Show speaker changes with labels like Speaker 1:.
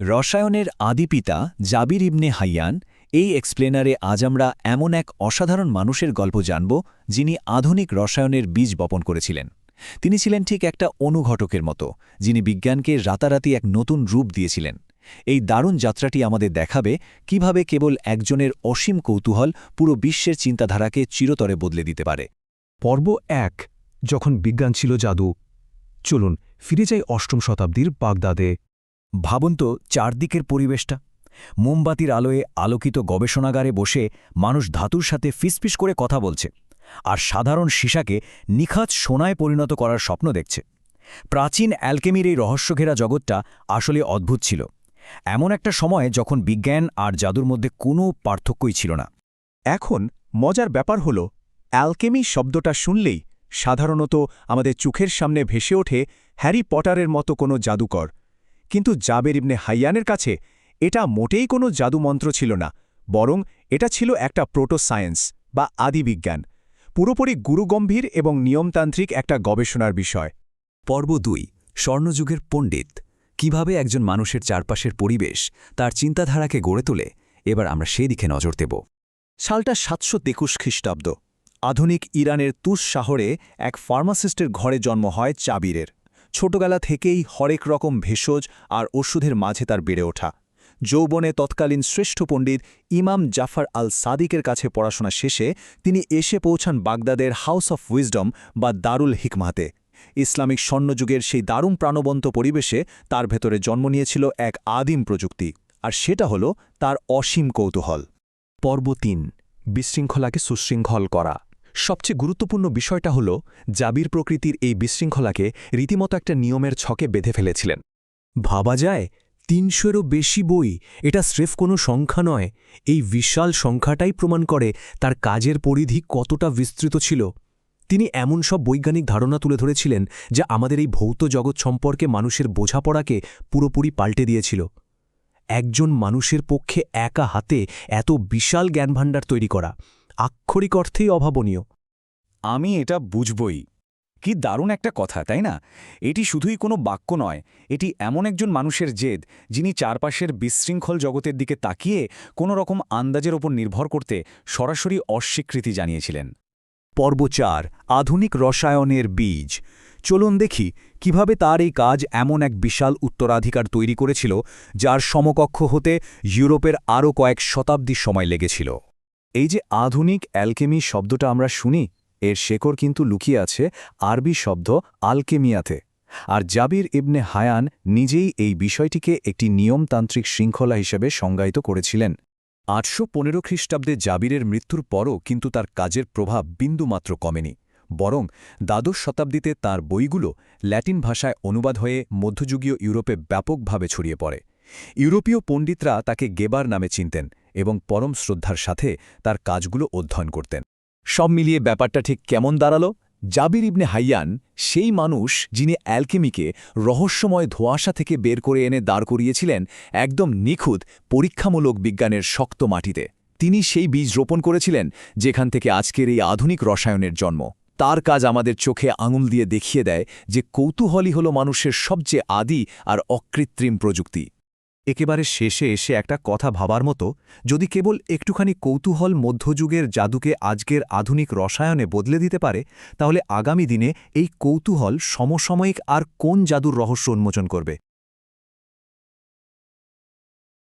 Speaker 1: রসায়নের আদিপিতা জাবির ইবনে হাইয়ান এই এক্সপ্লেনারে আজ আমরা এমন এক অসাধারণ মানুষের গল্প জানব যিনি আধুনিক রসায়নের বীজ বপন করেছিলেন। তিনি ছিলেন ঠিক একটা অনুঘটকের মতো, যিনি বিজ্ঞানকে রাতারাতি এক নতুন রূপ দিয়েছিলেন। এই দারুণ যাত্রাটি আমাদের দেখাবে কিভাবে কেবল একজনের অসীম কৌতূহল পুরো বিশ্বের চিন্তাধারাকে চিরতরে বদলে দিতে পারে।
Speaker 2: পর্ব ১। যখন বিজ্ঞান ছিল জাদু। চলুন ফিরে যাই অষ্টম শতাব্দীর বাগদাদে।
Speaker 1: ভাবুন তো চারদিকের পরিবেশটা। মোমবাতির আলোয় আলোকিত গবেষণাগারে বসে মানুষ ধাতুর সাথে ফিসফিস করে কথা বলছে, আর সাধারণ সীসাকে নিখাত সোনায় পরিণত করার স্বপ্ন দেখছে। প্রাচীন অ্যালকেমির এই রহস্যঘেরা জগৎটা আসলে অদ্ভুত ছিল, এমন একটা সময়ে যখন বিজ্ঞান আর জাদুর মধ্যে কোনো পার্থক্যই ছিল না।
Speaker 3: এখন মজার ব্যাপার হল, অ্যালকেমি শব্দটা শুনলেই সাধারণত আমাদের চোখের সামনে ভেসে ওঠে হ্যারি পটারের মতো কোনো জাদুকর। কিন্তু জাবের ইবনে হাইয়ানের কাছে এটা মোটেই কোনো জাদুমন্ত্র ছিল না, বরং এটা ছিল একটা প্রোটো সায়েন্স বা আদিবিজ্ঞান, পুরোপুরি গুরুগম্ভীর এবং নিয়মতান্ত্রিক একটা গবেষণার বিষয়।
Speaker 1: পর্ব ২। স্বর্ণযুগের পণ্ডিত। কিভাবে একজন মানুষের চারপাশের পরিবেশ তার চিন্তাধারাকে গড়ে তোলে, এবার আমরা সেই দিকে নজর দেব।
Speaker 3: সালটা ৭২৩ খ্রিস্টাব্দ। আধুনিক ইরানের তুস শহরে এক ফার্মাসিস্টের ঘরে জন্ম হয় জাবিরের। ছোটবেলা থেকেই হরেক রকম ভেষজ আর ওষুধের মাঝে তার বেড়ে ওঠা। যৌবনে তৎকালীন শ্রেষ্ঠ পণ্ডিত ইমাম জাফর আল সাদিকের কাছে পড়াশোনা শেষে তিনি এসে পৌঁছান বাগদাদের হাউস অফ উইজডম বা দারুল হিকমাতে। ইসলামিক স্বর্ণযুগের সেই দারুণ প্রাণবন্ত পরিবেশে তার ভেতরে জন্ম নিয়েছিল এক আদিম প্রযুক্তি, আর সেটা হল তার অসীম কৌতূহল।
Speaker 2: পর্ব ৩। বিশৃঙ্খলাকে সুশৃঙ্খল করা। সবচেয়ে গুরুত্বপূর্ণ বিষয়টা হল, জাবির প্রকৃতির এই বিশৃঙ্খলাকে রীতিমতো একটা নিয়মের ছকে বেঁধে ফেলেছিলেন। ভাবা যায় ৩০০-এরও বেশি বই, এটা স্রেফ কোনো সংখ্যা নয়। এই বিশাল সংখ্যাটাই প্রমাণ করে তার কাজের পরিধি কতটা বিস্তৃত ছিল। তিনি এমন সব বৈজ্ঞানিক ধারণা তুলে ধরেছিলেন যা আমাদের এই ভৌত জগৎ সম্পর্কে মানুষের বোঝাপড়াকে পুরোপুরি পাল্টে দিয়েছিল। একজন মানুষের পক্ষে একা হাতে এত বিশাল জ্ঞানভাণ্ডার তৈরি করা আক্ষরিক অর্থেই অভাবনীয়।
Speaker 3: আমি এটা বুঝবই। কি দারুণ একটা কথা, তাই না? এটি শুধুই কোনো বাক্য নয়, এটি এমন একজন মানুষের জেদ যিনি চারপাশের বিশৃঙ্খল জগতের দিকে তাকিয়ে কোনো রকম আন্দাজের ওপর নির্ভর করতে সরাসরি অস্বীকৃতি জানিয়েছিলেন।
Speaker 1: পর্ব ৪। আধুনিক রসায়নের বীজ। চলুন দেখি কিভাবে তার এই কাজ এমন এক বিশাল উত্তরাধিকার তৈরি করেছিল যার সমকক্ষ হতে ইউরোপের আরও কয়েক শতাব্দী সময় লেগেছিল।
Speaker 3: এই যে আধুনিক অ্যালকেমি শব্দটা আমরা শুনি, এর শেকড় কিন্তু লুকিয়ে আছে আরবি শব্দ আলকেমিয়াতে। আর জাবির ইবনে হায়ান নিজেই এই বিষয়টিকে একটি নিয়মতান্ত্রিক শৃঙ্খলা হিসেবে সংজ্ঞায়িত করেছিলেন। ৮১৫ খ্রিস্টাব্দে জাবিরের মৃত্যুর পরও কিন্তু তার কাজের প্রভাব বিন্দুমাত্র কমেনি, বরং দ্বাদশ শতাব্দীতে তার বইগুলো ল্যাটিন ভাষায় অনুবাদ হয়ে মধ্যযুগীয় ইউরোপে ব্যাপকভাবে ছড়িয়ে পড়ে। ইউরোপীয় পণ্ডিতরা তাকে গেবার নামে চিনতেন এবং পরম শ্রদ্ধার সাথে তার কাজগুলো অধ্যয়ন করতেন। সব মিলিয়ে ব্যাপারটা ঠিক কেমন দাঁড়ালো? জাবির ইবনে হাইয়ান সেই মানুষ যিনি অ্যালকেমিকে রহস্যময় ধোঁয়াশা থেকে বের করে এনে দাঁড় করিয়েছিলেন একদম নিখুঁত পরীক্ষামূলক বিজ্ঞানের শক্ত মাটিতে। তিনি সেই বীজ রোপণ করেছিলেন যেখান থেকে আজকের এই আধুনিক রসায়নের জন্ম। তার কাজ আমাদের চোখে আঙুল দিয়ে দেখিয়ে দেয় যে কৌতূহলই হল মানুষের সবচেয়ে আদি আর অকৃত্রিম প্রযুক্তি।
Speaker 2: একেবারে শেষে এসে একটা কথা ভাবার মতো, যদি কেবল একটুখানি কৌতূহল মধ্যযুগের জাদুকে আজকের আধুনিক রসায়নে বদলে দিতে পারে, তাহলে আগামী দিনে এই কৌতূহল সমসাময়িক আর কোন জাদুর রহস্য উন্মোচন করবে।